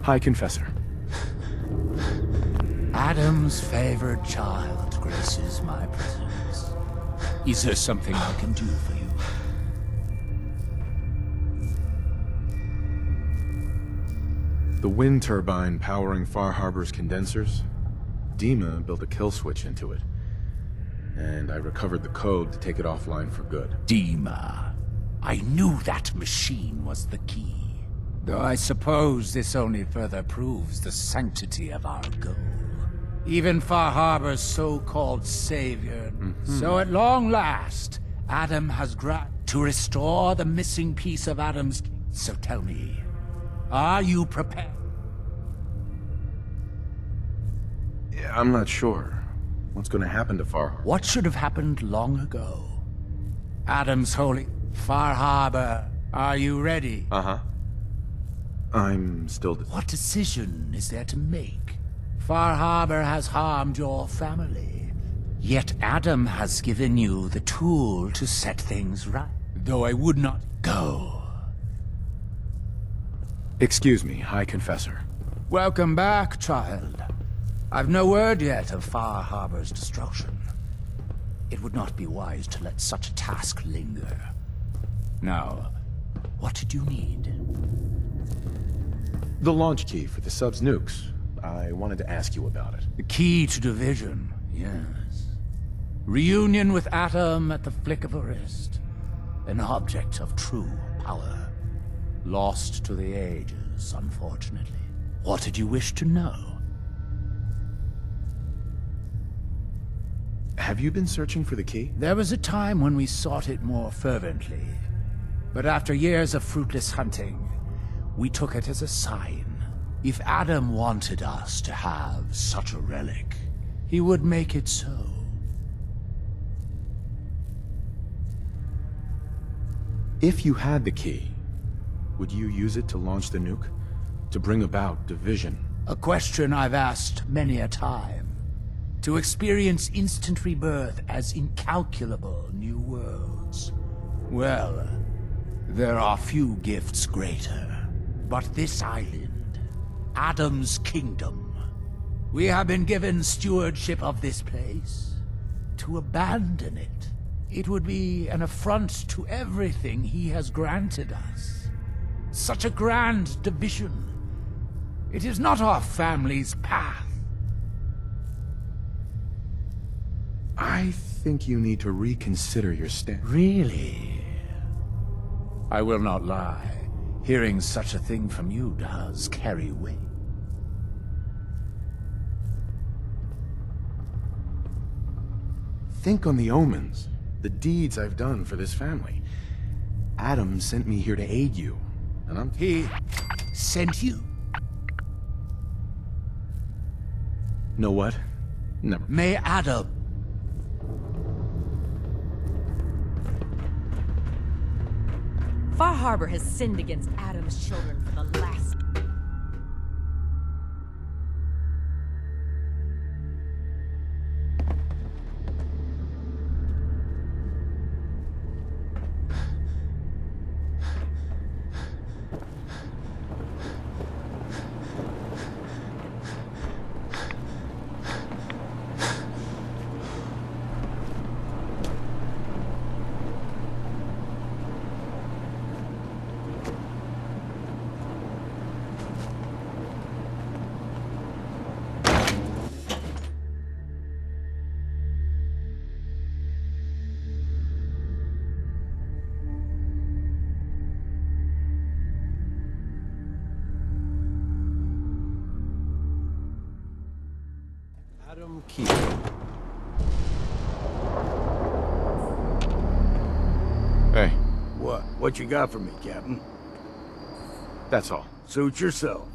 High Confessor. Adam's favored child graces my presence. Is there something I can do for you? The wind turbine powering ФАР-ХАРБOR's condensers, Dima built a kill switch into it. And I recovered the code to take it offline for good. Dima. I knew that machine was the key. Though I suppose this only further proves the sanctity of our goal. Even ФАР-ХАРБOR's so-called savior. So at long last, Adam has to restore the missing piece of Adam's... So tell me, are you prepared? Yeah, I'm not sure. What's gonna happen to ФАР-ХАРБOR? What should have happened long ago? Adam's holy... ФАР-ХАРБOR, are you ready? Uh-huh. I'm still... What decision is there to make? ФАР-ХАRБOR has harmed your family. Yet Adam has given you the tool to set things right. Though I would not go. Excuse me, High Confessor. Welcome back, child. I've no word yet of ФАР-ХАRБOR's destruction. It would not be wise to let such a task linger. Now, what did you need? The launch key for the sub's nukes. I wanted to ask you about it. The key to division, yes. Reunion with Adam at the flick of a wrist. An object of true power. Lost to the ages, unfortunately. What did you wish to know? Have you been searching for the key? There was a time when we sought it more fervently. But after years of fruitless hunting, we took it as a sign. If Adam wanted us to have such a relic, he would make it so. If you had the key, would you use it to launch the nuke? To bring about division? A question I've asked many a time. To experience instant rebirth as incalculable new worlds. Well, there are few gifts greater. But this island, Adam's kingdom, we have been given stewardship of this place. To abandon it, it would be an affront to everything he has granted us. Such a grand division. It is not our family's path. I think you need to reconsider your stand. Really? I will not lie. Hearing such a thing from you does carry weight. Think on the omens, the deeds I've done for this family. Adam sent me here to aid you, and He sent you? Know what? Never. May Adam... ФАР-ХАРБOR has sinned against Adam's children for the last... Adam Key. Hey, What you got for me, Captain? that's all. Suit yourself.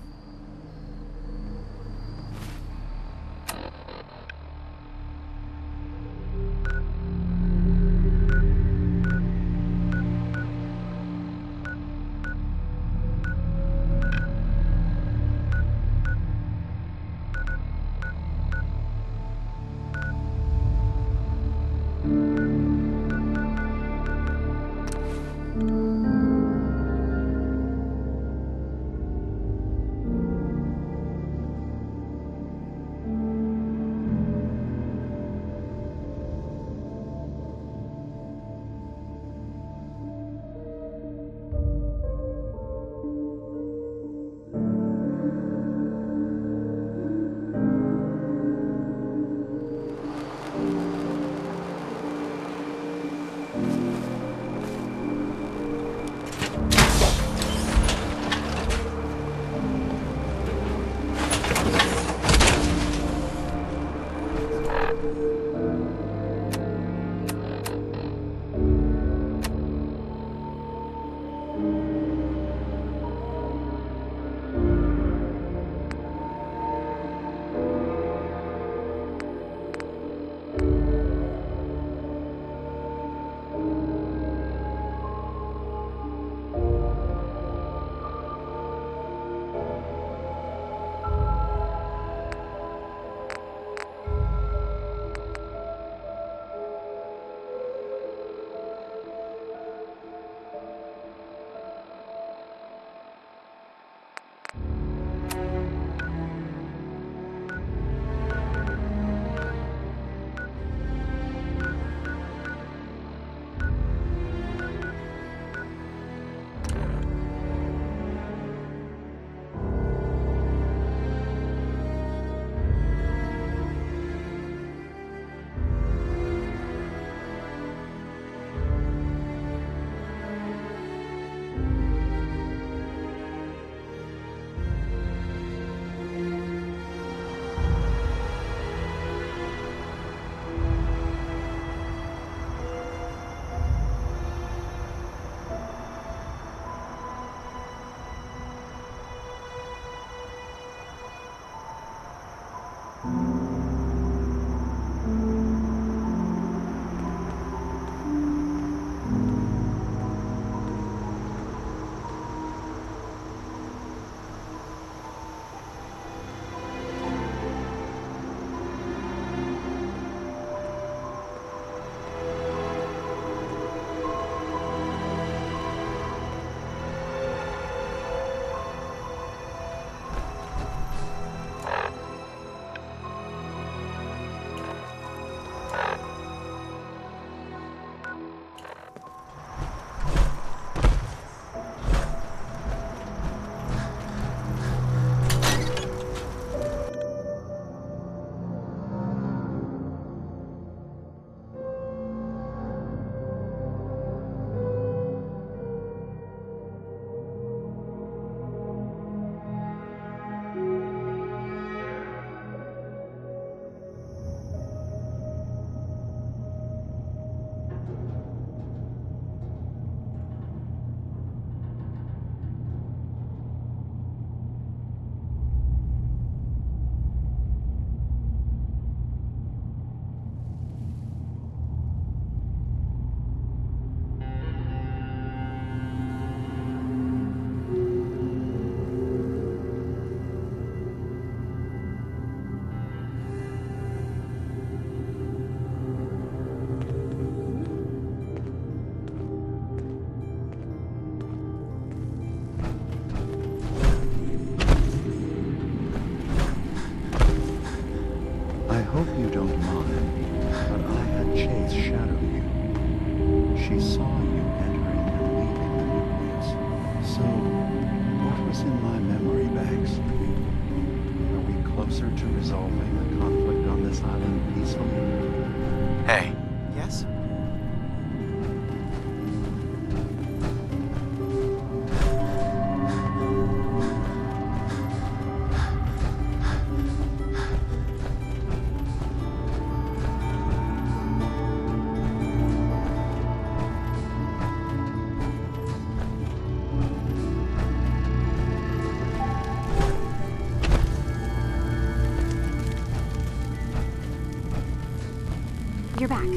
Hey. Yes? You're back.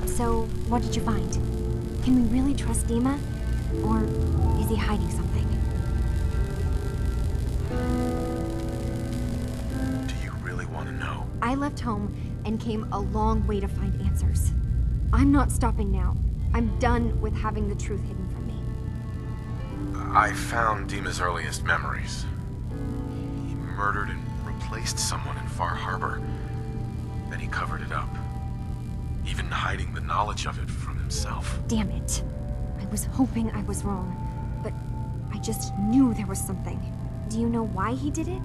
So, what did you find? Can we really trust Dima? Or is he hiding something? Do you really want to know? I left home and came a long way to find answers. I'm not stopping now. I'm done with having the truth hidden from me. I found Dima's earliest memories. He murdered and replaced someone in FAR-Harbor. Then he covered it up, even hiding the knowledge of it from himself. Damn it. I was hoping I was wrong, but I just knew there was something. Do you know why he did it?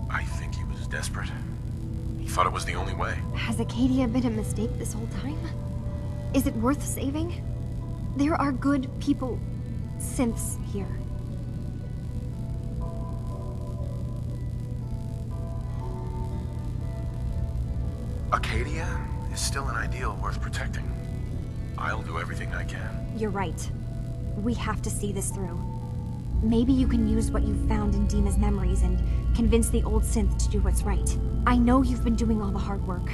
I think he was desperate. He thought it was the only way. Has Acadia been a mistake this whole time? Is it worth saving? There are good people, synths here. Acadia is still an ideal worth protecting. I'll do everything I can. You're right. We have to see this through. Maybe you can use what you've found in Dima's memories and convince the old synth to do what's right. I know you've been doing all the hard work.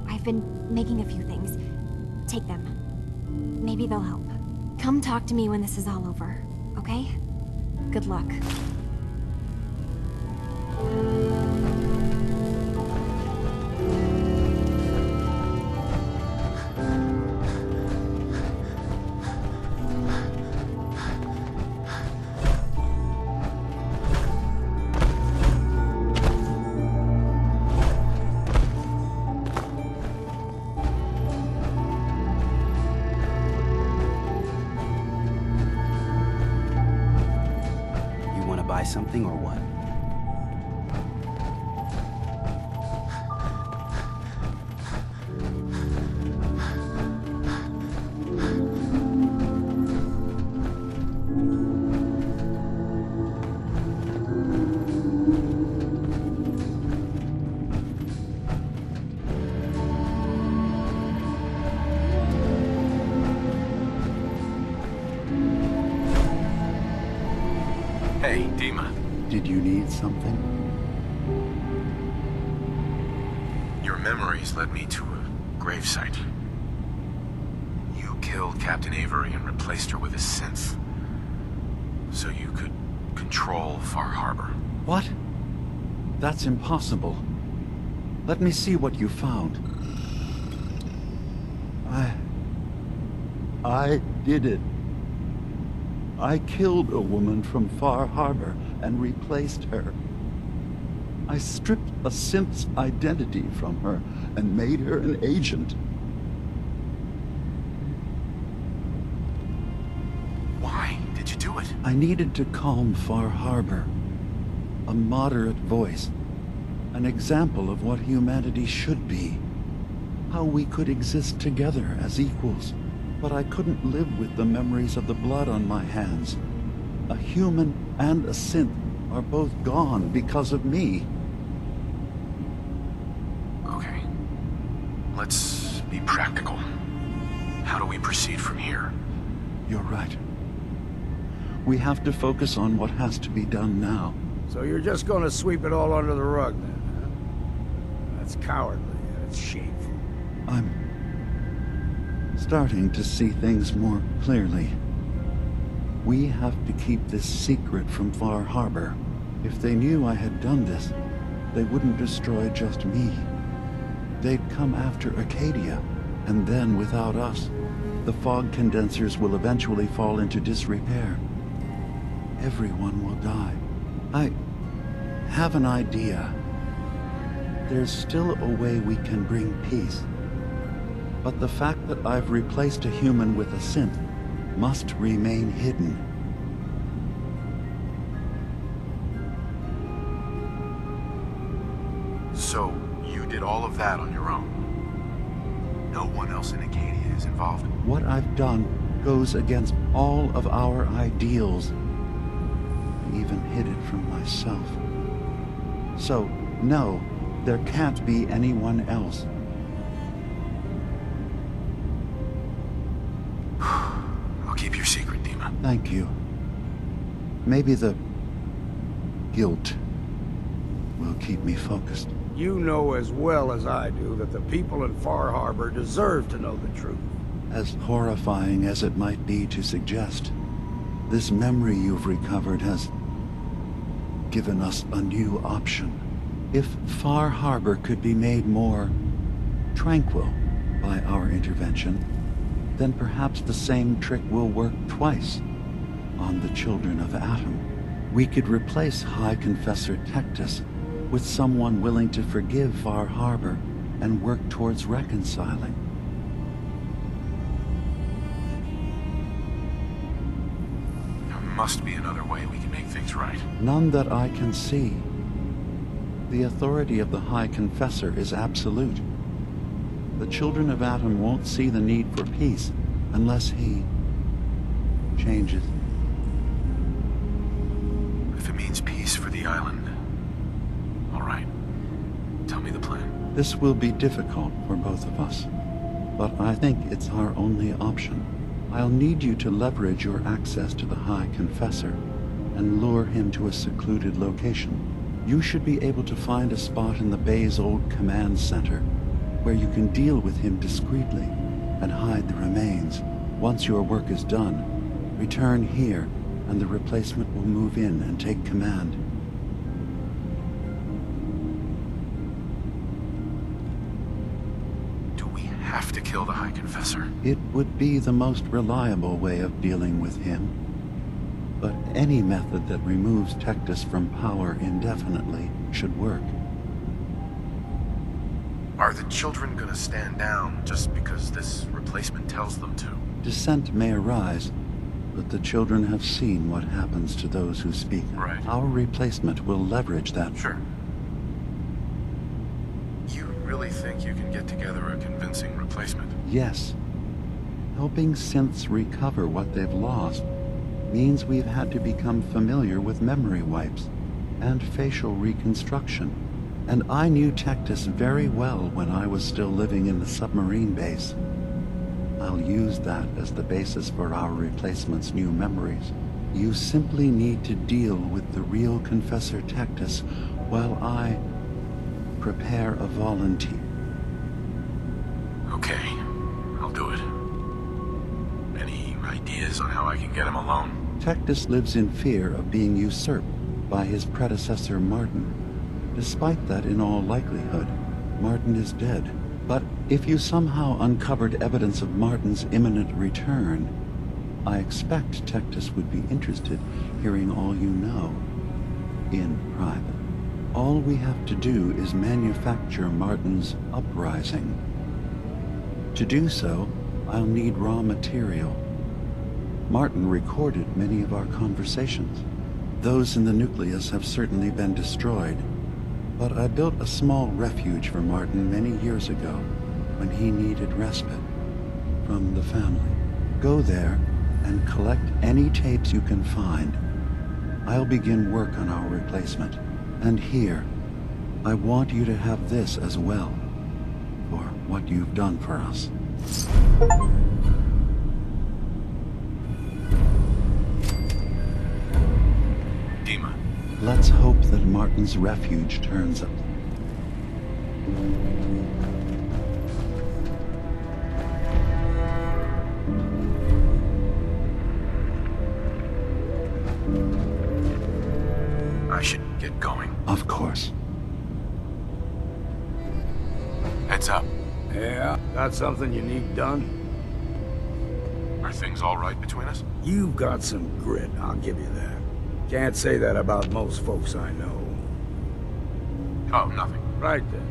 I've been making a few things. Take them. Maybe they'll help. Come talk to me when this is all over, okay? Good luck. Buy something or what? Hey, Dima. Did you need something? Your memories led me to a gravesite. You killed Captain Avery and replaced her with a synth, so you could control FAR-Harbor. What? That's impossible. Let me see what you found. I did it. I killed a woman from FAR-Harbor and replaced her. I stripped a synth's identity from her and made her an agent. Why did you do it? I needed to calm FAR-Harbor. A moderate voice. An example of what humanity should be. How we could exist together as equals. But I couldn't live with the memories of the blood on my hands. A human and a synth are both gone because of me. Okay. Let's be practical. How do we proceed from here? You're right. We have to focus on what has to be done now. So you're just gonna sweep it all under the rug then, huh? That's cowardly. That's shameful. I'm starting to see things more clearly. We have to keep this secret from FAR-Harbor. If they knew I had done this, they wouldn't destroy just me. They'd come after Acadia, and then without us, the fog condensers will eventually fall into disrepair. Everyone will die. I have an idea. There's still a way we can bring peace. But the fact that I've replaced a human with a synth must remain hidden. So, you did all of that on your own? No one else in Acadia is involved? What I've done goes against all of our ideals. I even hid it from myself. So, no, there can't be anyone else. I'll keep your secret, Dima. Thank you. Maybe the guilt will keep me focused. You know as well as I do that the people in Far Harbor deserve to know the truth. As horrifying as it might be to suggest, this memory you've recovered has given us a new option. If Far Harbor could be made more tranquil by our intervention, then perhaps the same trick will work twice on the children of Atom. We could replace High Confessor Tectus with someone willing to forgive Far Harbor and work towards reconciling. There must be another way we can make things right. None that I can see. The authority of the High Confessor is absolute. The children of Atom won't see the need for peace unless he changes. If it means peace for the island, all right. Tell me the plan. This will be difficult for both of us, but I think it's our only option. I'll need you to leverage your access to the High Confessor and lure him to a secluded location. You should be able to find a spot in the Bay's old command center where you can deal with him discreetly and hide the remains. Once your work is done, return here and the replacement will move in and take command. Do we have to kill the High Confessor? It would be the most reliable way of dealing with him. But any method that removes Tectus from power indefinitely should work. Are the children gonna stand down just because this replacement tells them to? Dissent may arise, but the children have seen what happens to those who speak. Right. Our replacement will leverage that. Sure. You really think you can get together a convincing replacement? Yes. Helping synths recover what they've lost means we've had to become familiar with memory wipes and facial reconstruction. And I knew Tectus very well when I was still living in the submarine base. I'll use that as the basis for our replacement's new memories. You simply need to deal with the real Confessor Tectus while I prepare a volunteer. Okay, I'll do it. Any ideas on how I can get him alone? Tectus lives in fear of being usurped by his predecessor Martin. Despite that, in all likelihood, Martin is dead. But if you somehow uncovered evidence of Martin's imminent return, I expect Tectus would be interested hearing all you know in private. All we have to do is manufacture Martin's uprising. To do so, I'll need raw material. Martin recorded many of our conversations. Those in the nucleus have certainly been destroyed, but I built a small refuge for Martin many years ago when he needed respite from the family. Go there and collect any tapes you can find. I'll begin work on our replacement. And here, I want you to have this as well, for what you've done for us. Dima. Let's hope that Martin's refuge turns up. I should get going. Of course. Heads up. Yeah, got something you need done? Are things all right between us? You've got some grit, I'll give you that. Can't say that about most folks I know. Oh, nothing. Right then.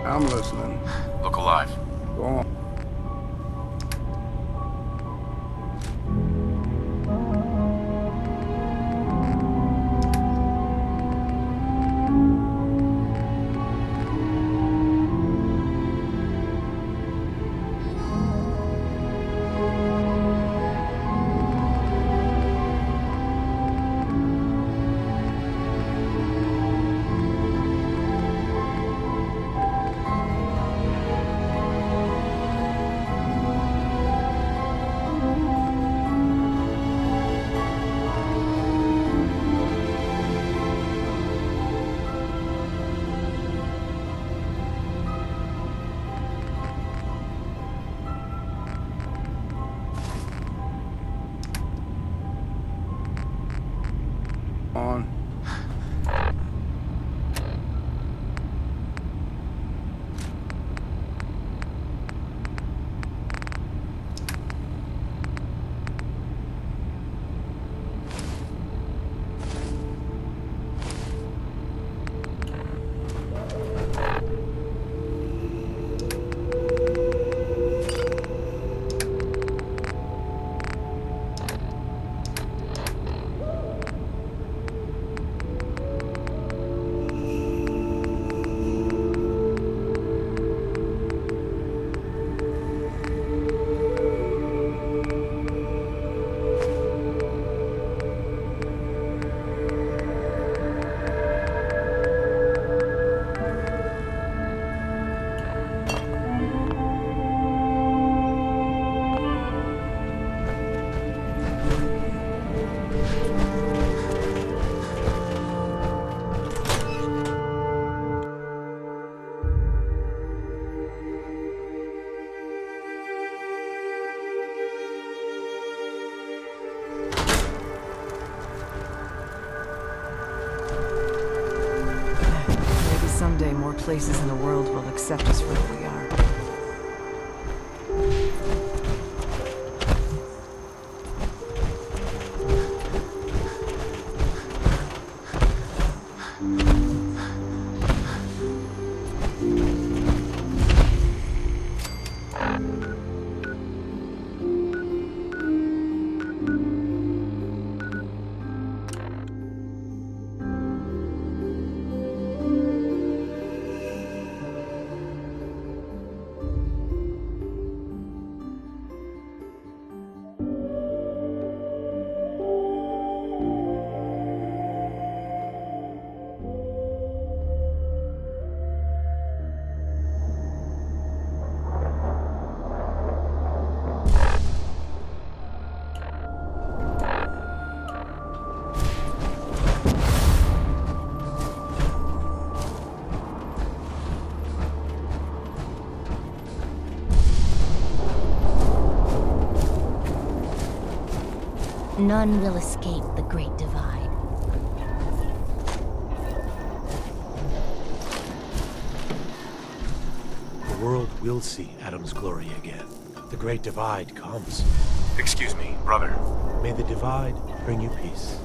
I'm listening. Look alive. Go on. On. Maybe someday more places in the world will accept us for who we are. None will escape the Great Divide. The world will see Adam's glory again. The Great Divide comes. Excuse me, brother. May the Divide bring you peace.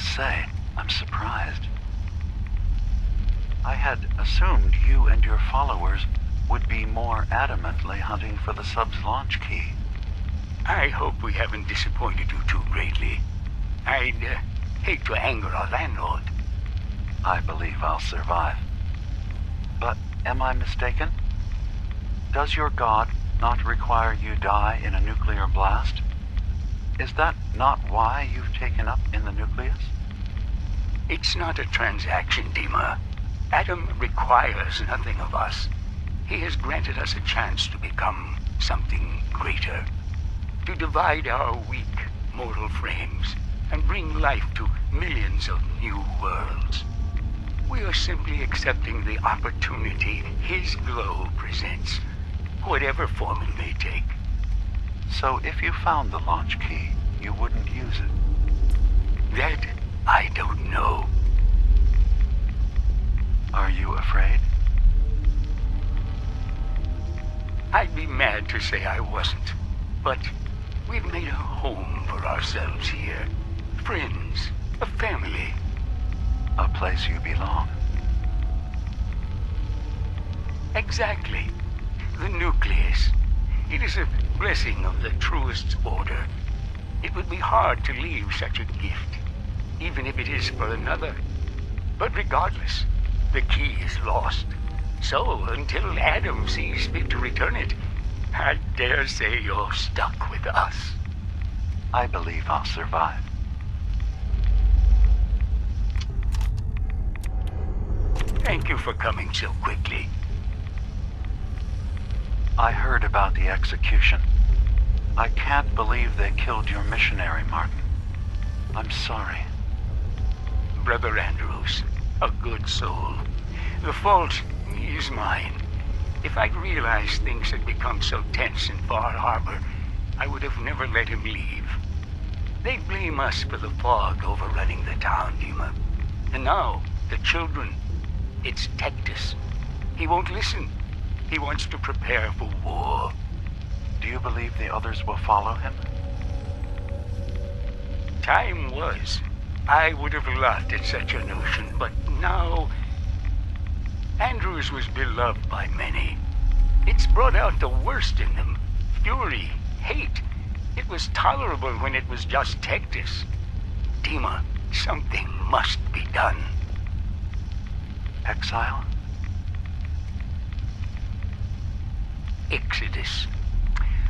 say, I'm surprised. I had assumed you and your followers would be more adamantly hunting for the sub's launch key. I hope we haven't disappointed you too greatly. I'd hate to anger our landlord. I believe I'll survive. But am I mistaken? Does your god not require you die in a nuclear blast? Is that not why you've taken up in the nucleus? It's not a transaction, Dima. Adam requires nothing of us. He has granted us a chance to become something greater. To divide our weak mortal frames and bring life to millions of new worlds. We are simply accepting the opportunity his glow presents, whatever form it may take. So if you found the launch key, you wouldn't use it? That I don't know. Are you afraid? I'd be mad to say I wasn't, but we've made a home for ourselves here. Friends, a family. A place you belong. Exactly. The nucleus. It is a blessing of the truest order. It would be hard to leave such a gift, even if it is for another. But regardless, the key is lost. So, until Adam sees fit to return it, I dare say you're stuck with us. I believe I'll survive. Thank you for coming so quickly. I heard about the execution. I can't believe they killed your missionary, Martin. I'm sorry. Brother Andrews, a good soul. The fault is mine. If I'd realized things had become so tense in ФАР-ХАРБОR, I would have never let him leave. They blame us for the fog overrunning the town, Dima. And now, the children. It's Tectus. He won't listen. He wants to prepare for war. Do you believe the others will follow him? Time was. I would have laughed at such a notion, but now... Andrews was beloved by many. It's brought out the worst in them. Fury, hate. It was tolerable when it was just Tectus. Dima, something must be done. Exile? Exodus.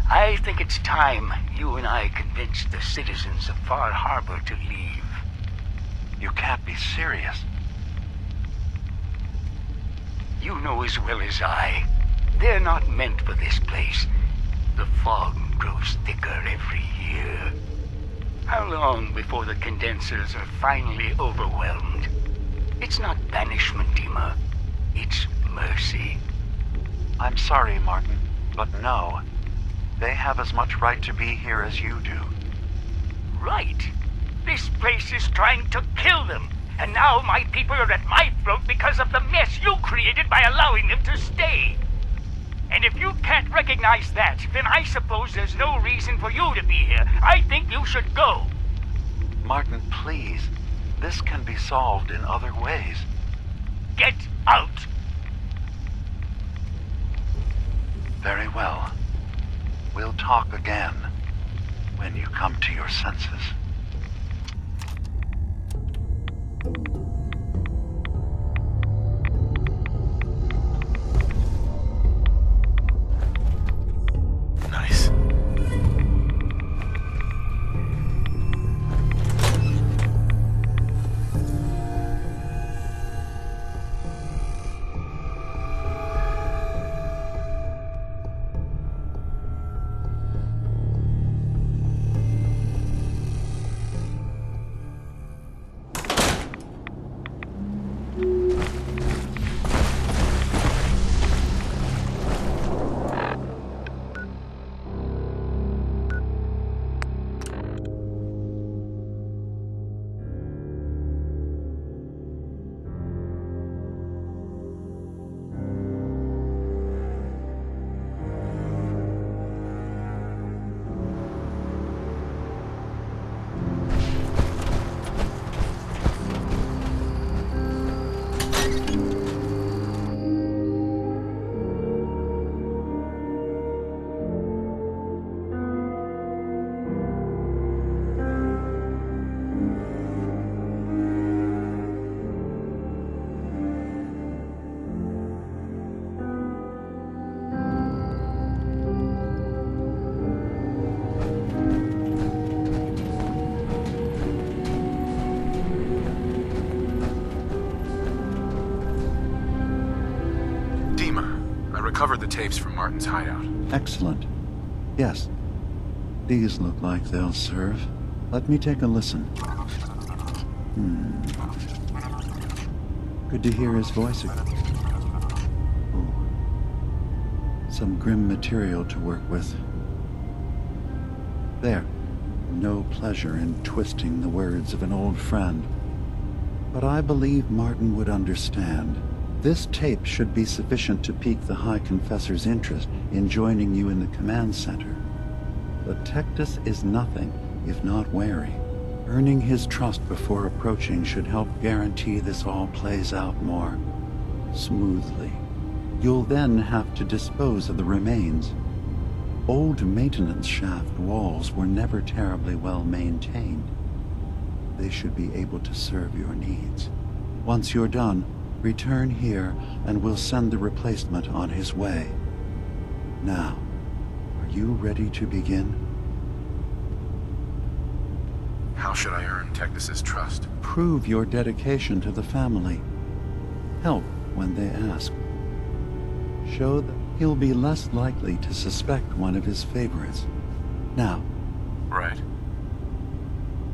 I think it's time you and I convinced the citizens of ФАР-ХАРБОR to leave. You can't be serious. You know as well as I, they're not meant for this place. The fog grows thicker every year. How long before the condensers are finally overwhelmed? It's not banishment, Dima. It's mercy. I'm sorry, Martin, but no. They have as much right to be here as you do. Right. This place is trying to kill them. And now my people are at my throat because of the mess you created by allowing them to stay. And if you can't recognize that, then I suppose there's no reason for you to be here. I think you should go. Martin, please. This can be solved in other ways. Get out! Very well. We'll talk again when you come to your senses. Nice. recovered the tapes from Martin's hideout. Excellent. Yes. These look like they'll serve. Let me take a listen. Good to hear his voice again. Oh. Some grim material to work with. There. No pleasure in twisting the words of an old friend. But I believe Martin would understand. This tape should be sufficient to pique the High Confessor's interest in joining you in the command center. But Tectus is nothing if not wary. Earning his trust before approaching should help guarantee this all plays out more smoothly. You'll then have to dispose of the remains. Old maintenance shaft walls were never terribly well maintained. They should be able to serve your needs. Once you're done, return here and we'll send the replacement on his way. Now, are you ready to begin? How should I earn Tectus's trust? Prove your dedication to the family. Help when they ask. Show that he'll be less likely to suspect one of his favorites. Now. Right.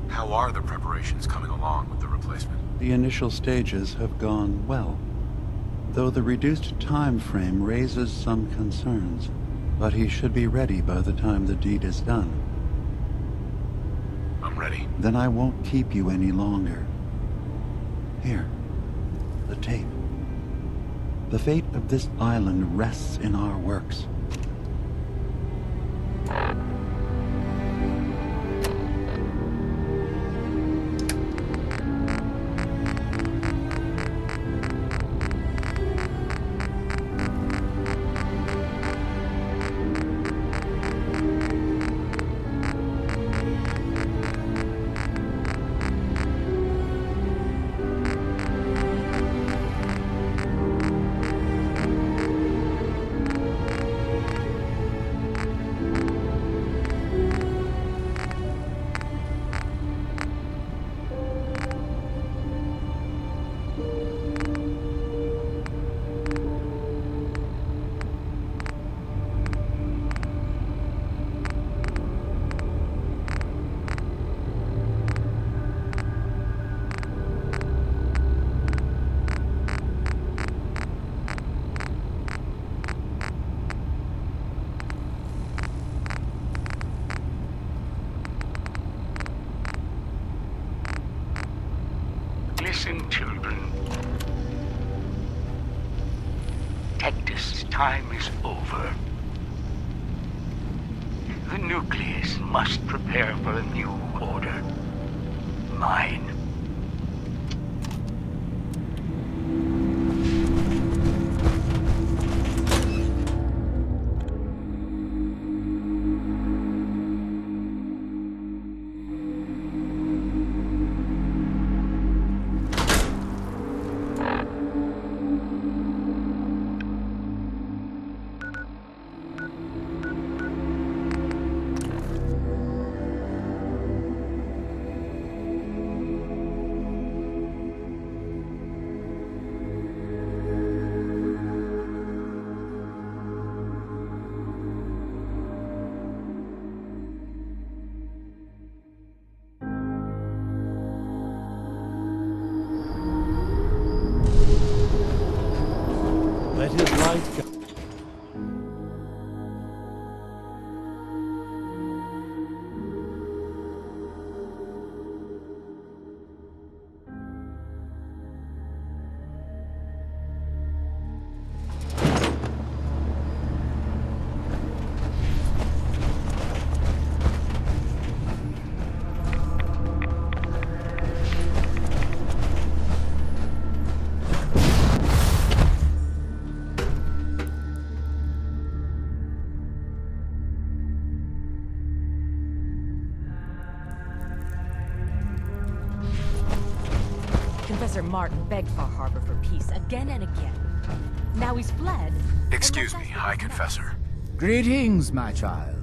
How are the preparations coming along with the replacement? The initial stages have gone well, though the reduced time frame raises some concerns. But he should be ready by the time the deed is done. I'm ready. Then I won't keep you any longer. Here, the tape. The fate of this island rests in our works. Listen, children. Tectus' time is over. The nucleus must prepare for a new order. Mine. Let his light go. Professor Martin begged ФАР-ХАРБОR for peace again and again. Now he's fled. Excuse me, High Confessor. Greetings, my child.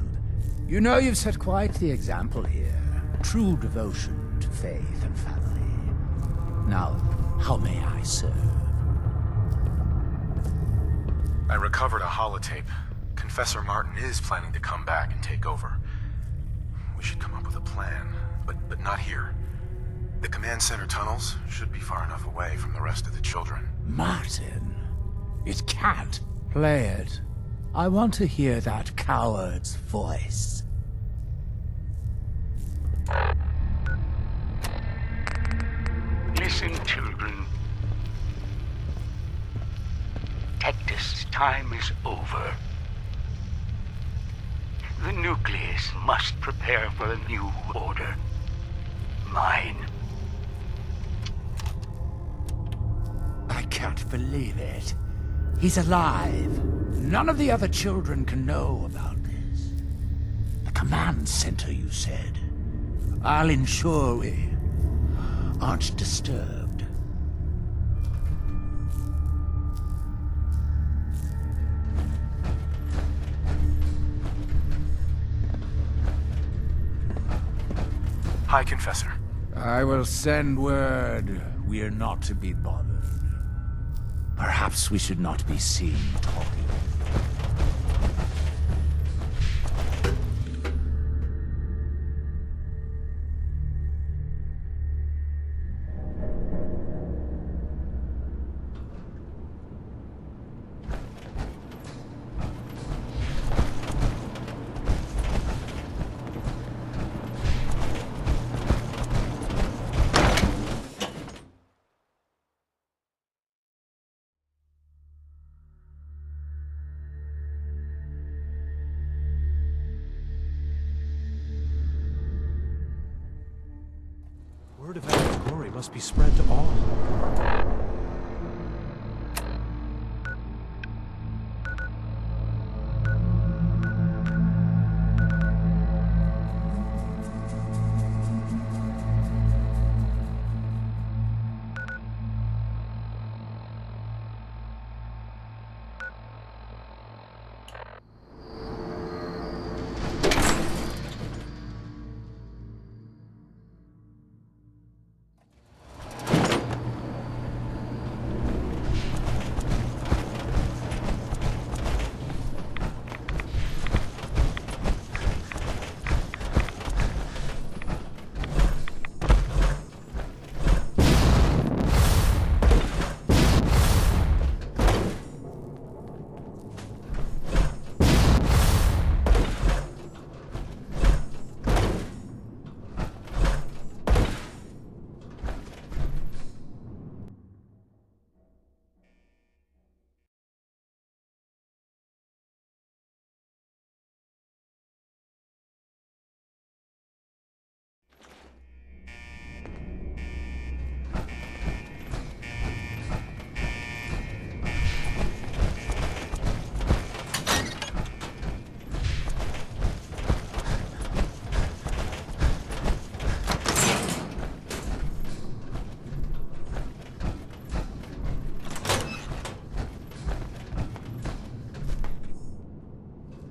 You know you've set quite the example here. True devotion to faith and family. Now, how may I serve? I recovered a holotape. Confessor Martin is planning to come back and take over. We should come up with a plan, but not here. The command center tunnels should be far enough away from the rest of the children. Martin, it can't. Play it. I want to hear that coward's voice. Listen, children. Tectus' time is over. The nucleus must prepare for a new order. Mine. I can't believe it. He's alive. None of the other children can know about this. The command center, you said. I'll ensure we aren't disturbed. Hi, Confessor. I will send word we're not to be bothered. Perhaps we should not be seen talking. Word of Adam's glory must be spread to all.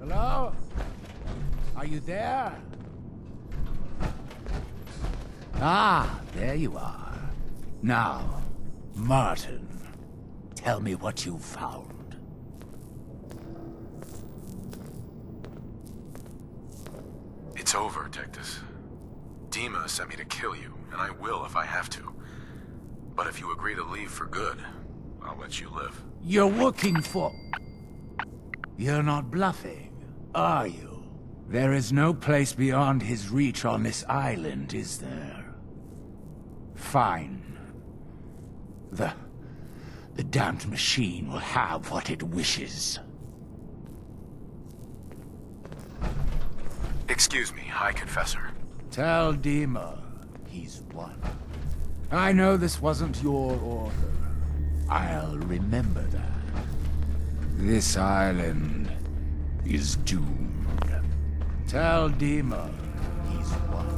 Hello? Are you there? Ah, there you are. Now, Martin, tell me what you found. It's over, Tectus. Dima sent me to kill you, and I will if I have to. But if you agree to leave for good, I'll let you live. You're working for... You're not bluffing, are you? There is no place beyond his reach on this island, is there? Fine. The damned machine will have what it wishes. Excuse me, High Confessor. Tell Dima he's won. I know this wasn't your order. I'll remember that. This island is doomed. Tell Dima he's won.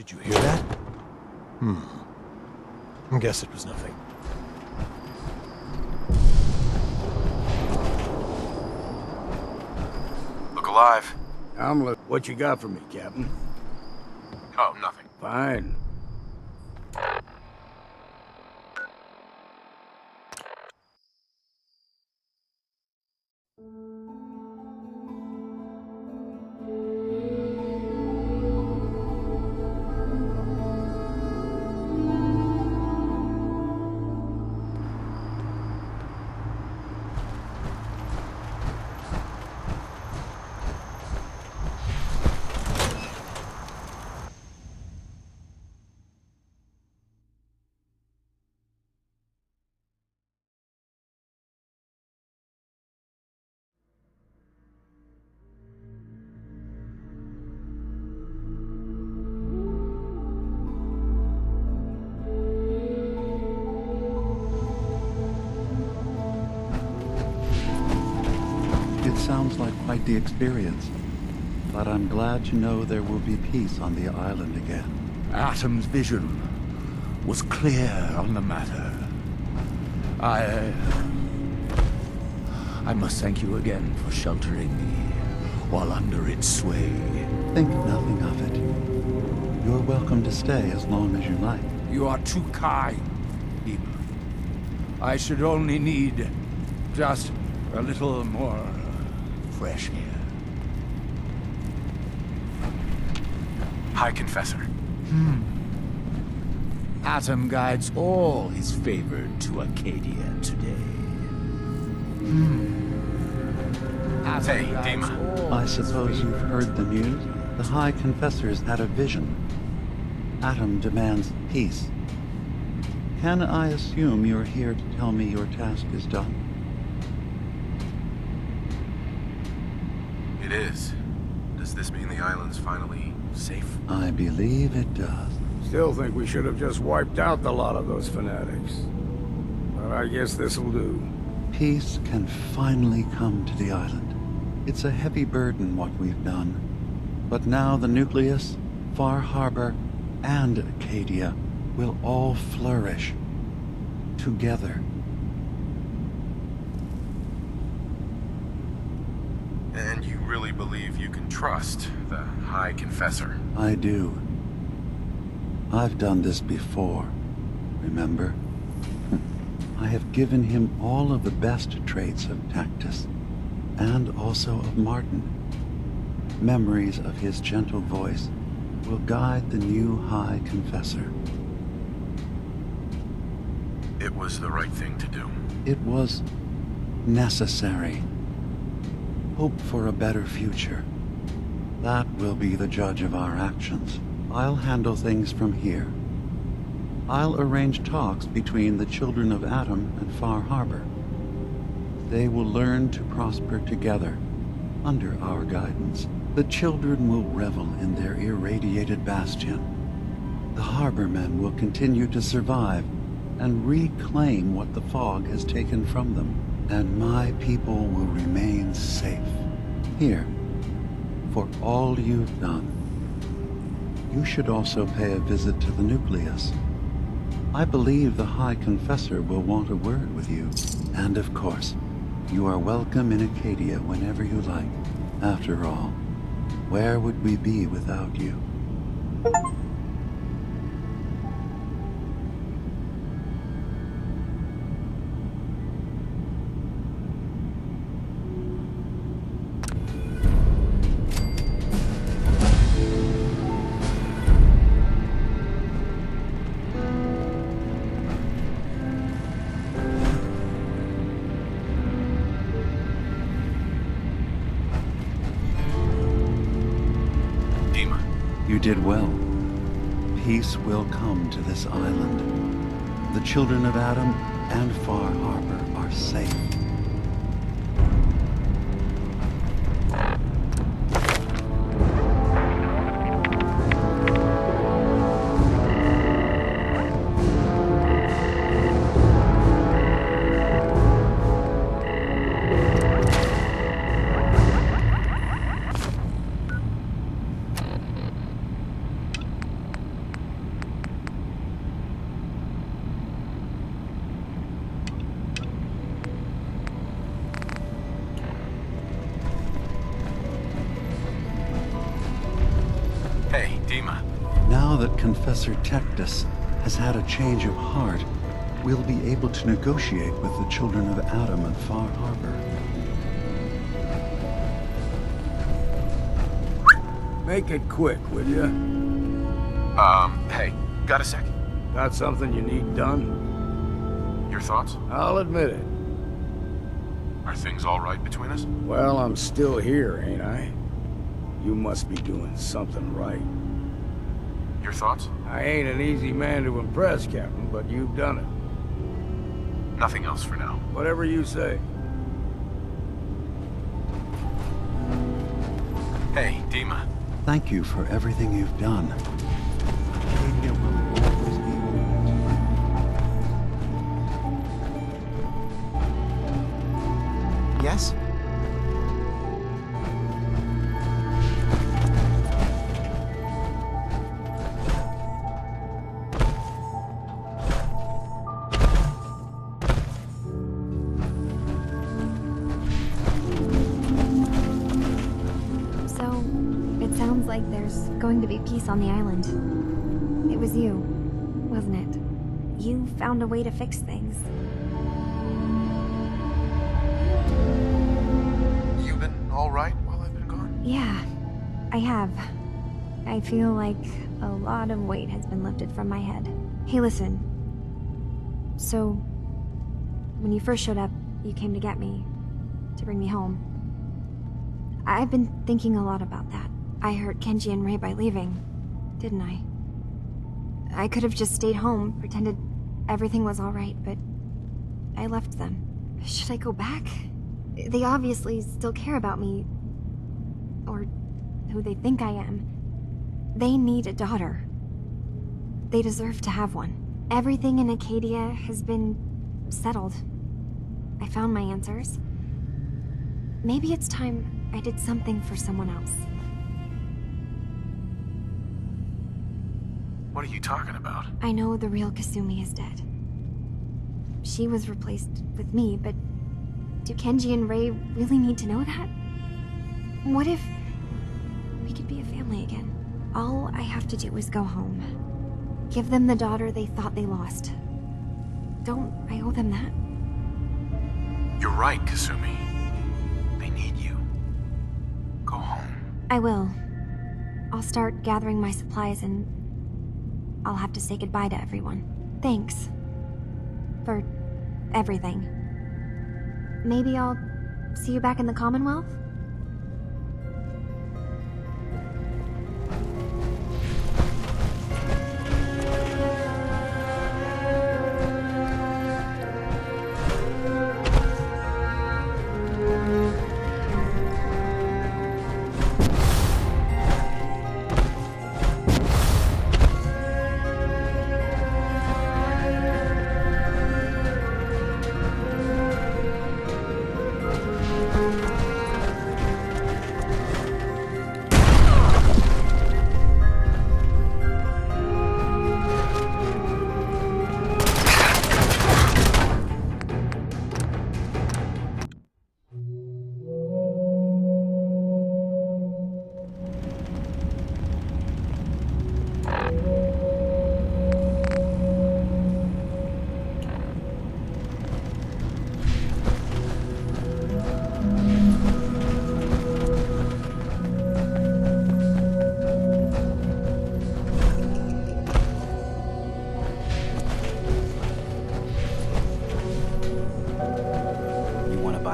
Did you hear that? I guess it was nothing. Look alive. What you got for me, Captain? Oh, nothing. Fine. It sounds like quite the experience, but I'm glad to know there will be peace on the island again. Atom's vision was clear on the matter. I must thank you again for sheltering me while under its sway. Think nothing of it. You're welcome to stay as long as you like. You are too kind, Eva. I should only need just a little more fresh air. High Confessor. Atom guides all his favored to Acadia today. Atom Hey, guides Dima. all I his suppose you've favored- heard the news? The High Confessor's had a vision. Atom demands peace. Can I assume you're here to tell me your task is done? It is. Does this mean the island's finally safe? I believe it does. Still think we should have just wiped out the lot of those fanatics. But I guess this'll do. Peace can finally come to the island. It's a heavy burden what we've done. But now the nucleus, ФАР-ХАРБОR, and Acadia will all flourish together. And you really believe you can trust the High Confessor? I do. I've done this before, remember? I have given him all of the best traits of Tactus, and also of Martin. Memories of his gentle voice will guide the new High Confessor. It was the right thing to do. It was necessary. Hope for a better future. That will be the judge of our actions. I'll handle things from here. I'll arrange talks between the children of Atom and ФАР-ХАРБОR. They will learn to prosper together under our guidance. The children will revel in their irradiated bastion. The harbormen will continue to survive and reclaim what the fog has taken from them. And my people will remain safe. Here, for all you've done. You should also pay a visit to the nucleus. I believe the High Confessor will want a word with you. And of course, you are welcome in Acadia whenever you like. After all, where would we be without you? You did well. Peace will come to this island. The children of Atom and ФАР-ХАРБОR are safe. that Confessor Tectus has had a change of heart, we'll be able to negotiate with the children of Adam at Far-Harbor. Make it quick, will ya? Hey, got a sec? Got something you need done? Your thoughts? I'll admit it. Are things all right between us? Well, I'm still here, ain't I? You must be doing something right. Your thoughts? I ain't an easy man to impress, Captain, but you've done it. Nothing else for now. Whatever you say. Hey, Dima. Thank you for everything you've done. Arcadia will always be yours. Yes? So, it sounds like there's going to be peace on the island. It was you, wasn't it? You found a way to fix things. You been all right while I've been gone? Yeah, I have. I feel like a lot of weight has been lifted from my head. Hey, listen. So, when you first showed up, you came to get me, to bring me home. I've been thinking a lot about that. I hurt Kenji and Rei by leaving, didn't I? I could have just stayed home, pretended everything was alright, but I left them. Should I go back? They obviously still care about me. Or who they think I am. They need a daughter. They deserve to have one. Everything in Acadia has been settled. I found my answers. Maybe it's time I did something for someone else. What are you talking about? I know the real Kasumi is dead. She was replaced with me, but do Kenji and Rei really need to know that? What if we could be a family again? All I have to do is go home. Give them the daughter they thought they lost. Don't I owe them that? You're right, Kasumi. They need you. Go home. I will. I'll start gathering my supplies and I'll have to say goodbye to everyone. Thanks. For everything. Maybe I'll see you back in the Commonwealth?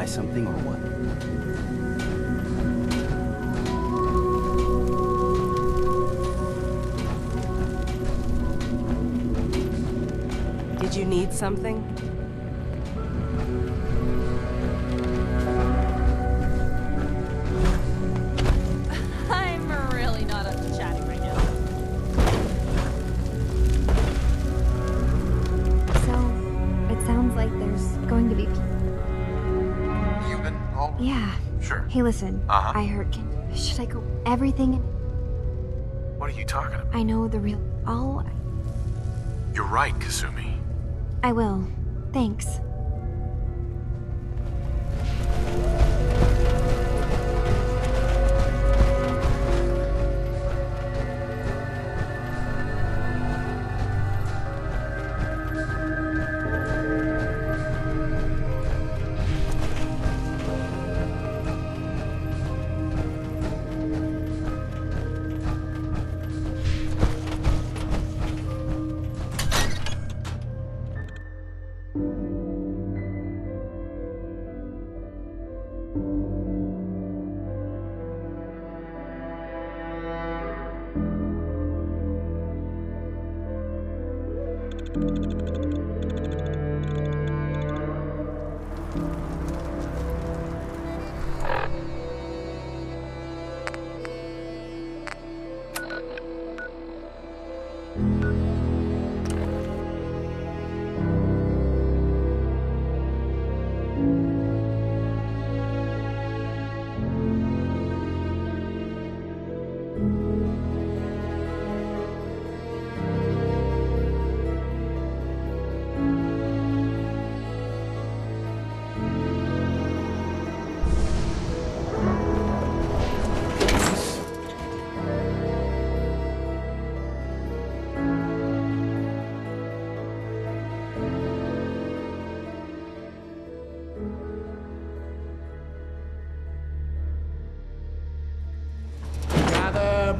Something or what? Did you need something? I'm really not up to chatting right now. So, it sounds like there's going to be You been all... Yeah. Sure. Hey, listen. Uh-huh. I heard. Should I go? Everything. What are you talking about? I know the real. You're right, Kasumi. I will. Thanks.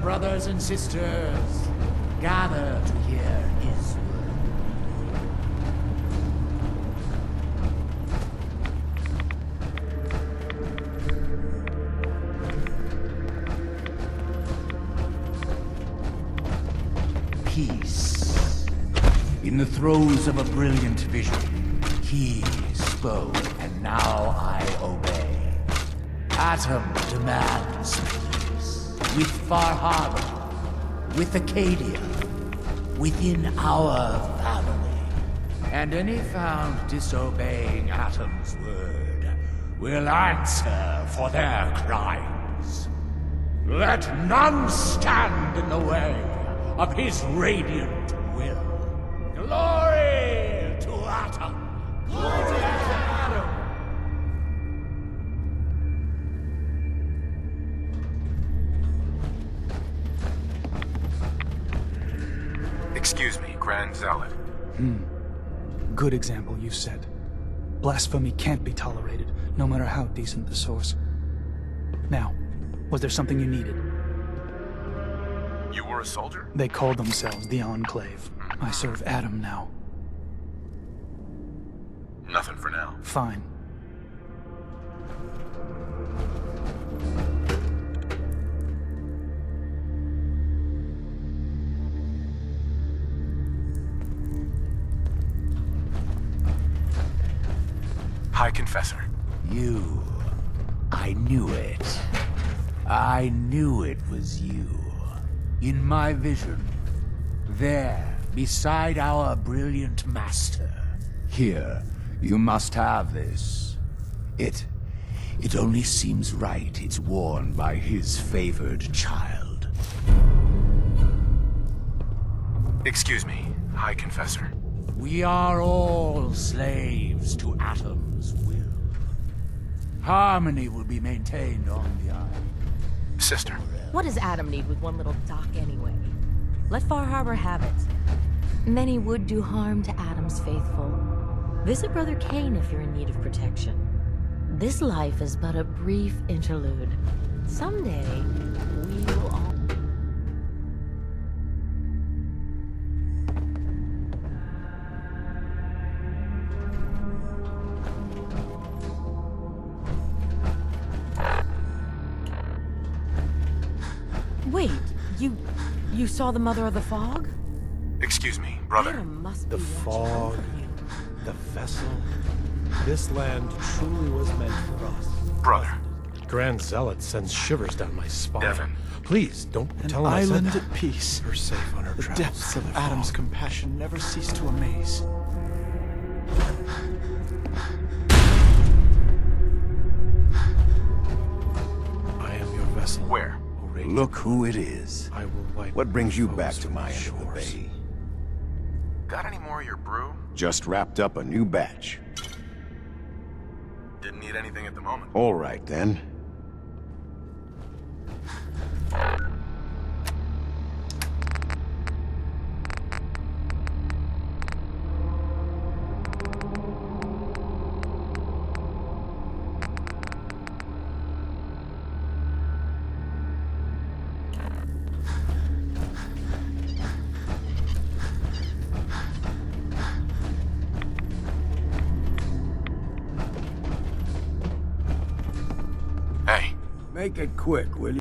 Brothers and sisters, gather to hear his word. Peace. In the throes of a brilliant vision, he spoke, and now I obey. Atom demands peace. With Far-Harbor, with Acadia, within our family. And any found disobeying Atom's word will answer for their crimes. Let none stand in the way of his radiant will. Glory to Atom! Glory to Atom! Excuse me, Grand Zealot. Good example, you said. Blasphemy can't be tolerated, no matter how decent the source. Now, was there something you needed? You were a soldier? They called themselves the Enclave. I serve Adam now. Nothing for now. Fine. High Confessor. You. I knew it. I knew it was you. In my vision. There, beside our brilliant master. Here, you must have this. It only seems right it's worn by his favored child. Excuse me, High Confessor. We are all slaves to Atom's will. Harmony will be maintained on the island. Sister. What does Adam need with one little dock anyway? Let Far-Harbor have it. Many would do harm to Adam's faithful. Visit Brother Kane if you're in need of protection. This life is but a brief interlude. Someday, we will all... Wait, you saw the Mother of the Fog? Excuse me, brother. Adam must The be watching fog, over you. the vessel. This land truly was meant for us. Brother. Grand Zealot sends shivers down my spine. Devin. Please, don't tell him An I said island that. at peace. We're safe on our The travels depths through of the Adam's fog. compassion never cease to amaze. I am your vessel. Where? O radiant. Look who it is. I will wipe What brings you foes back to from my the end of the shores. bay? Got any more of your brew? Just wrapped up a new batch. Didn't need anything at the moment. All right, then. Make it quick, will you?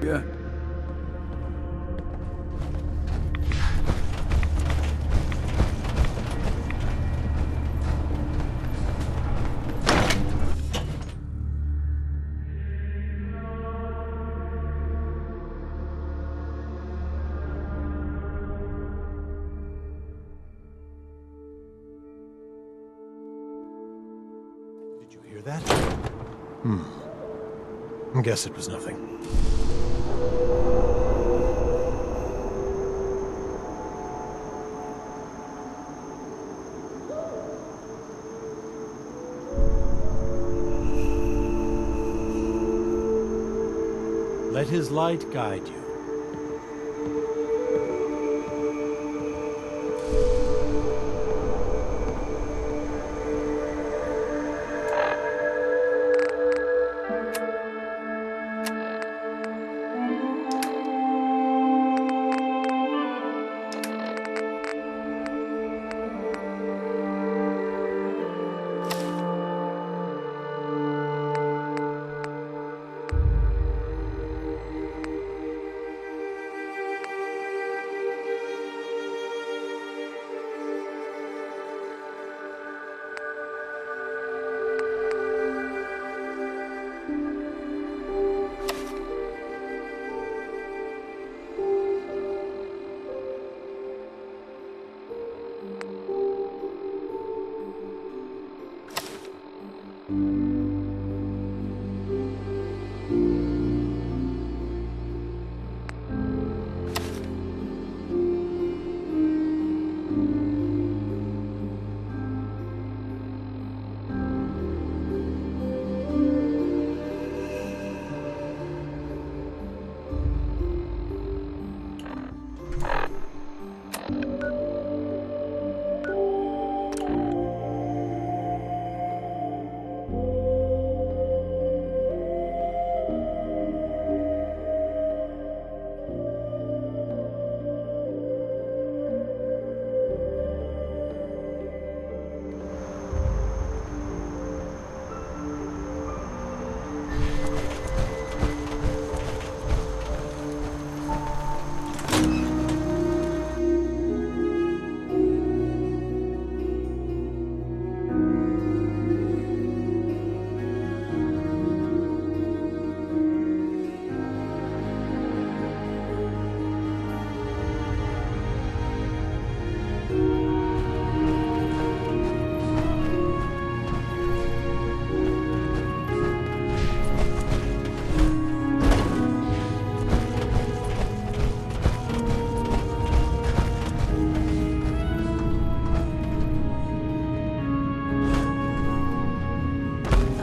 Yeah. Did you hear that? Guess it was nothing. Let his light guide you.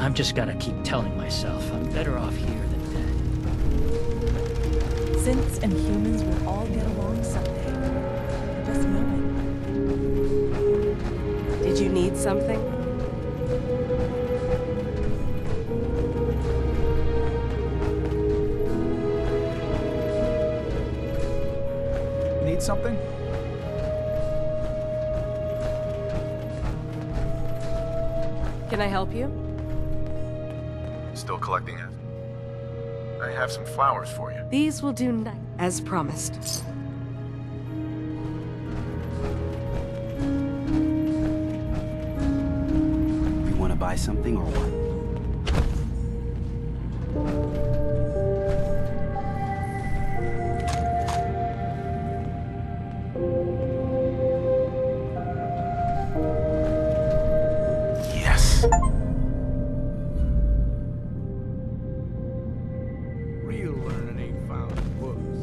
I've just gotta keep telling myself I'm better off here than dead. Synths and humans will all get along someday. Just know it. Did you need something? Need something? Can I help you? Still collecting it? I have some flowers for you. These will do as promised. buy something or what? Yes. Real learning ain't found in books.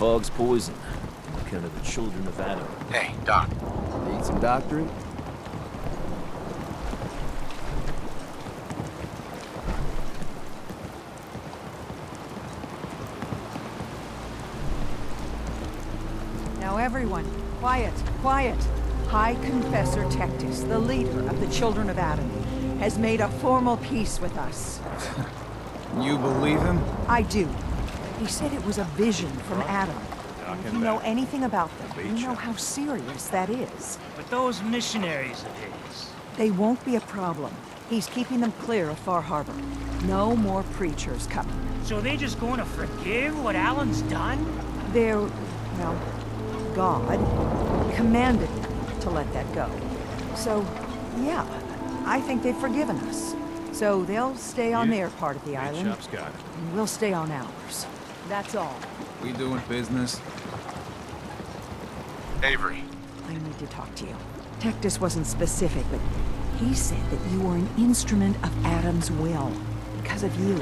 Fog's poison. Kind of the children of Adam. Hey, Doc. Need some doctoring? Now everyone, quiet, quiet. High Confessor Tectus, the leader of the Children of Adam, has made a formal peace with us. You believe him? I do. He said it was a vision from Adam. And if you know anything about them, you know how serious that is. But those missionaries of his... They won't be a problem. He's keeping them clear of Far-Harbor. No more preachers coming. So they just going to forgive what Alan's done? They're, well, God commanded them to let that go. So, yeah, I think they've forgiven us. So they'll stay on their part of the island, and we'll stay on ours. That's all. We doing business? Avery. I need to talk to you. Tectus wasn't specific, but he said that you were an instrument of Adam's will. Because of you,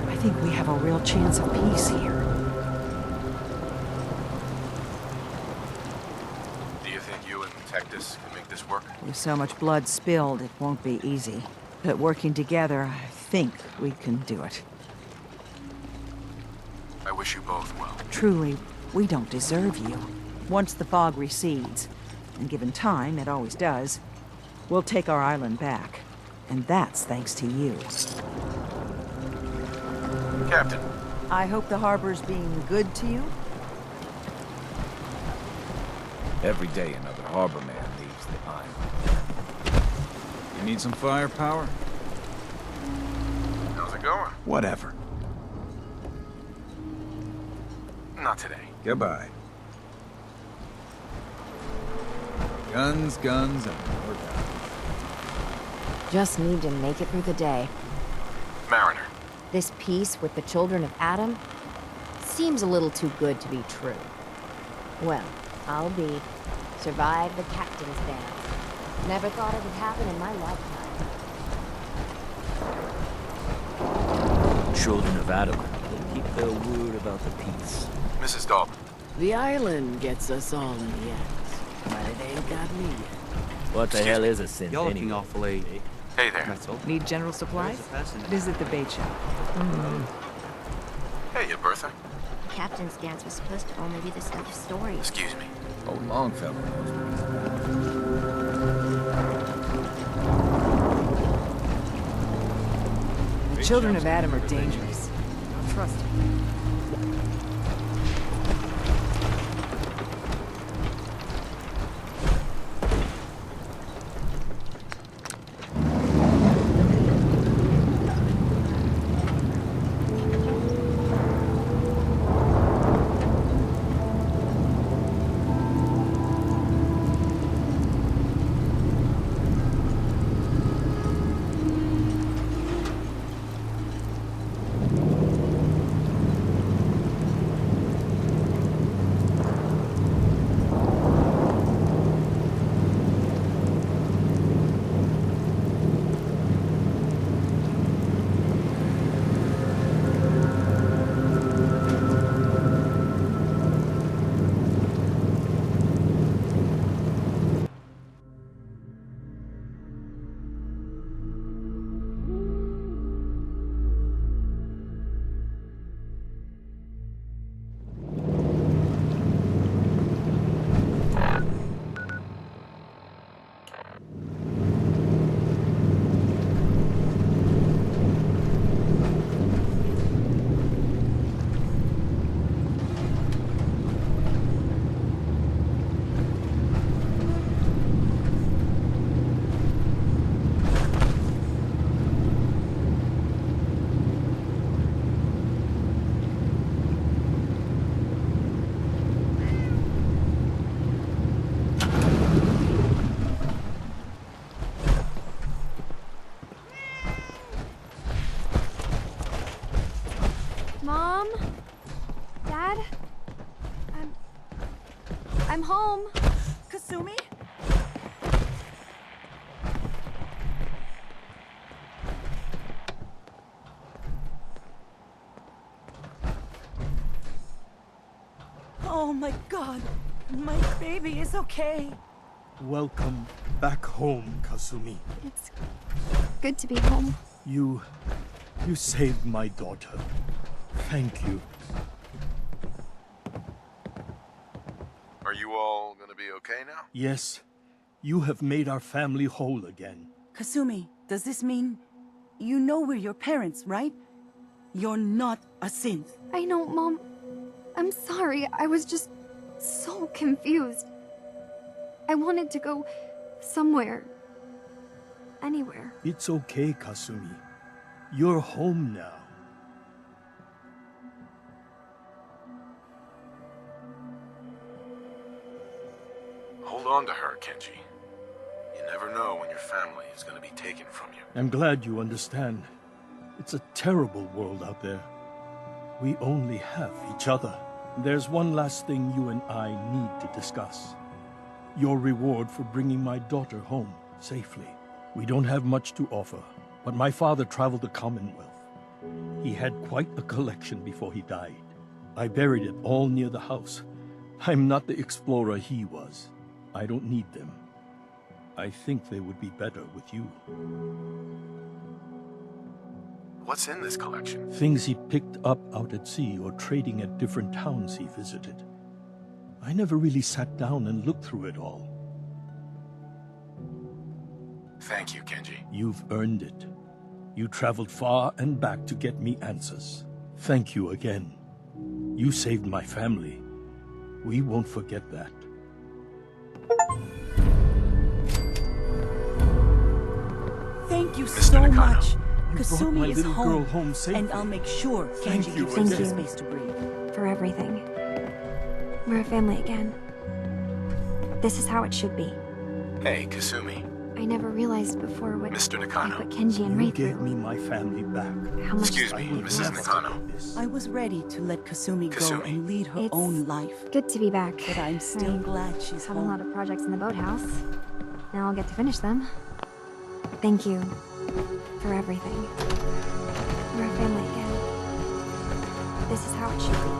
I think we have a real chance of peace here. Do you think you and Tectus can make this work? With so much blood spilled, it won't be easy. But working together, I think we can do it. I wish you both well. Truly, we don't deserve you. Once the fog recedes, and given time, it always does, we'll take our island back. And that's thanks to you. Captain. I hope the harbor's being good to you. Every day another harbor man leaves the island. You need some firepower? How's it going? Whatever. Not today. Goodbye. Guns, guns, and more guns. Just need to make it through the day. Mariner. This peace with the children of Adam seems a little too good to be true. Well, I'll be. Survive the captain's dance. Never thought it would happen in my lifetime. Children of Adam. They keep their word about the peace. Mrs. Dalton. The island gets us all in the end, but it ain't got me yet. What the hell is a synth Y'all looking anyway? awfully... Hey there. That's all. Need general supplies? Visit the bait shop. Hey, you Bertha. The captain's dance was supposed to only be the stuff of stories. Excuse me. Oh, Longfellow. The children of Adam are dangerous. Don't trust them. Mom? Dad? I'm home. Kasumi? Oh my god, my baby is okay. Welcome back home, Kasumi. It's good to be home. You saved my daughter. Thank you. Are you all gonna be okay now? Yes, you have made our family whole again. Kasumi, does this mean you know we're your parents, right? You're not a synth. I know, Mom. I'm sorry. I was just so confused. I wanted to go somewhere. Anywhere. It's okay, Kasumi. You're home now. Hold on to her, Kenji. You never know when your family is gonna be taken from you. I'm glad you understand. It's a terrible world out there. We only have each other. There's one last thing you and I need to discuss. Your reward for bringing my daughter home safely. We don't have much to offer, but my father traveled the Commonwealth. He had quite a collection before he died. I buried it all near the house. I'm not the explorer he was. I don't need them. I think they would be better with you. What's in this collection? Things he picked up out at sea or trading at different towns he visited. I never really sat down and looked through it all. Thank you, Kenji. You've earned it. You traveled far and back to get me answers. Thank you again. You saved my family. We won't forget that. Thank you Mr. so Nakano. much. You brought Kasumi my is little home, girl home safely. and I'll make sure Thank Kenji you gives her again. space to breathe. For everything. We're a family again. This is how it should be. Hey, Kasumi. I never realized before what Mr. I Nakano. put Kenji and You Ray gave through. me my family back. How much Excuse me, I would Mrs. never Nakano. forget this. I was ready to let Kasumi go Kasumi. and lead her It's own life. good to be back. But I'm still I glad she's have a lot home. of projects in the boathouse. Now I'll get to finish them. Thank you for everything. We're a family again. This is how it should be.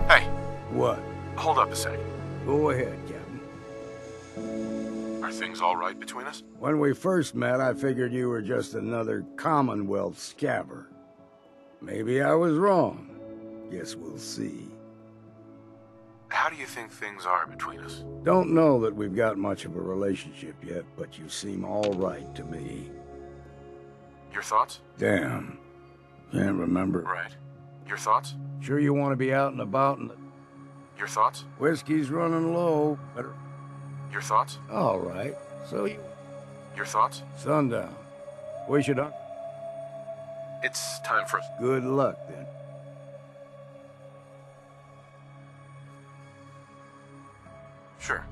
Hey, What? hold up a second. Go ahead, Captain. Are things all right between us? When we first met, I figured you were just another Commonwealth scabber. Maybe I was wrong. Guess we'll see. How do you think things are between us? Don't know that we've got much of a relationship yet, but you seem all right to me. Your thoughts? Damn. Can't remember. Right. Your thoughts? Sure you want to be out and about and Your thoughts? whiskey's running low. Better. Your thoughts? All right. So you... Your thoughts? Sundown. We should... It's time for us. Good luck, then. Sure.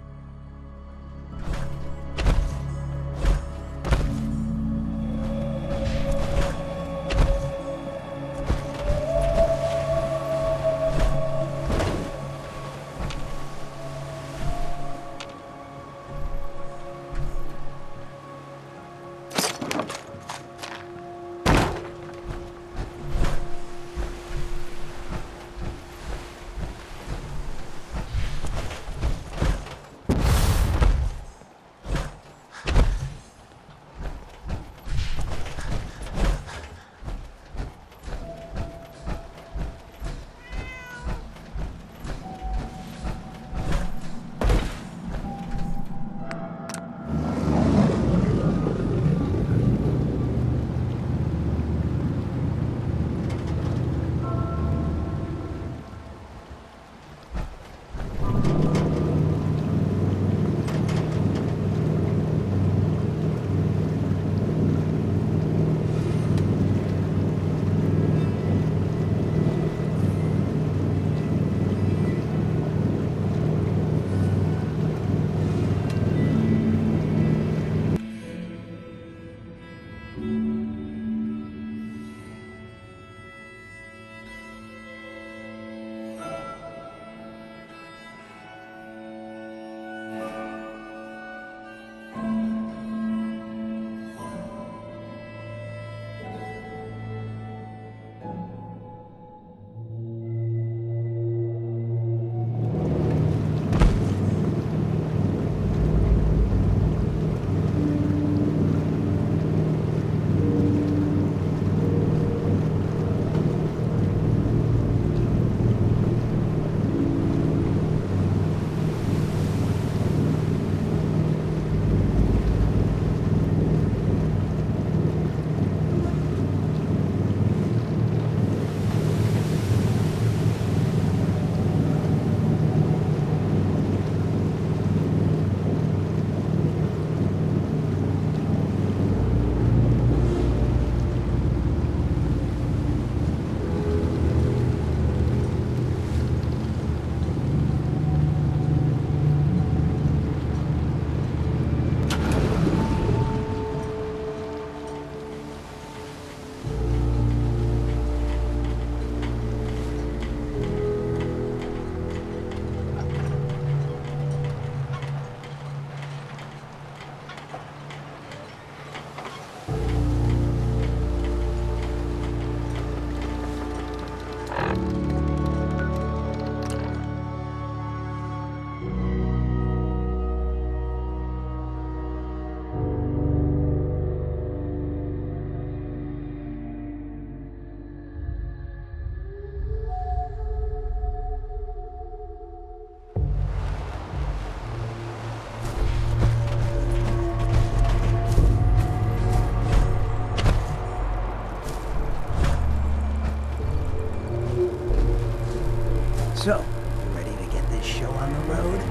So, you ready to get this show on the road?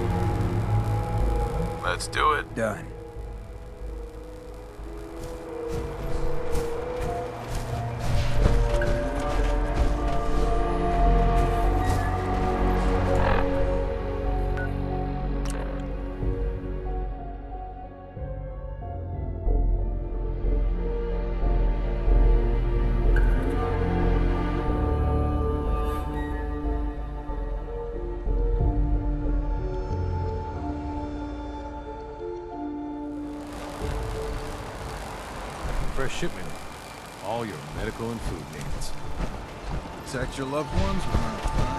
Let's do it. Done. Fresh shipment. All your medical and food needs. Protect your loved ones when they're flying.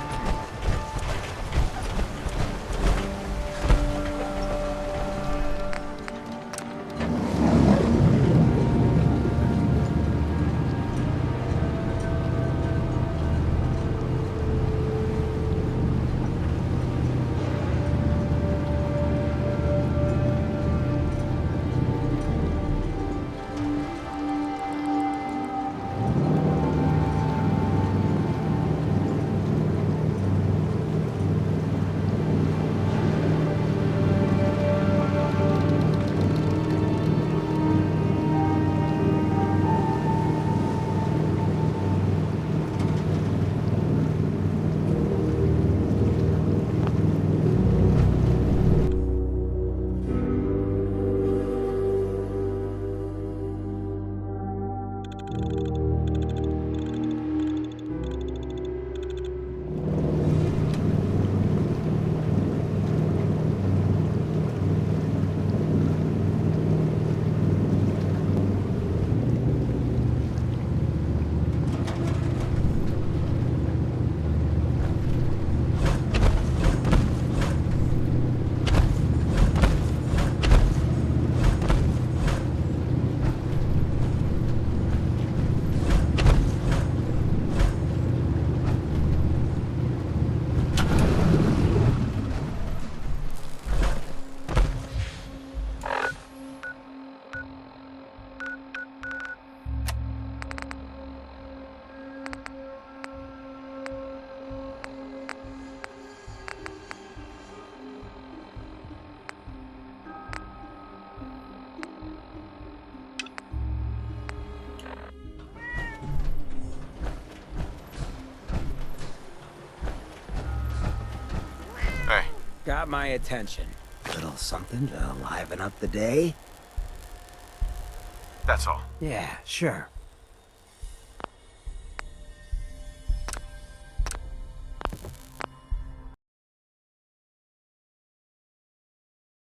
Got my attention. Little something to liven up the day? That's all. Yeah, sure.